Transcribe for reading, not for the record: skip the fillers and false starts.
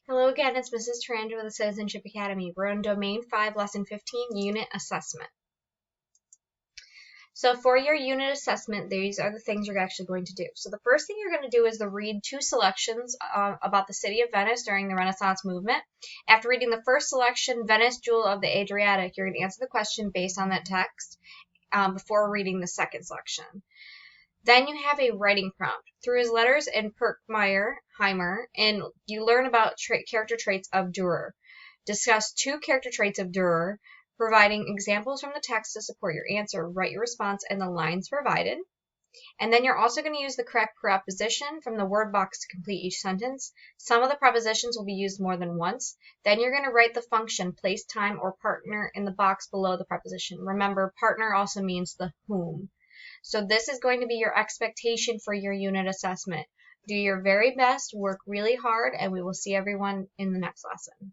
Hello again, it's Mrs. Taranja with the Citizenship Academy. We're on Domain 5, Lesson 15, Unit Assessment. So for your unit assessment, these are the things you're actually going to do. So the first thing you're going to do is to read two selections about the city of Venice during the Renaissance movement. After reading the first selection, Venice, Jewel of the Adriatic, you're going to answer the question based on that text before reading the second selection. Then you have a writing prompt. Through his letters in Pirckheimer, and you learn about character traits of Durer. Discuss two character traits of Durer, providing examples from the text to support your answer. Write your response in the lines provided. And then you're also going to use the correct preposition from the word box to complete each sentence. Some of the prepositions will be used more than once. Then you're going to write the function, place, time, or partner in the box below the preposition. Remember, partner also means the whom. So this is going to be your expectation for your unit assessment. Do your very best, work really hard, and we will see everyone in the next lesson.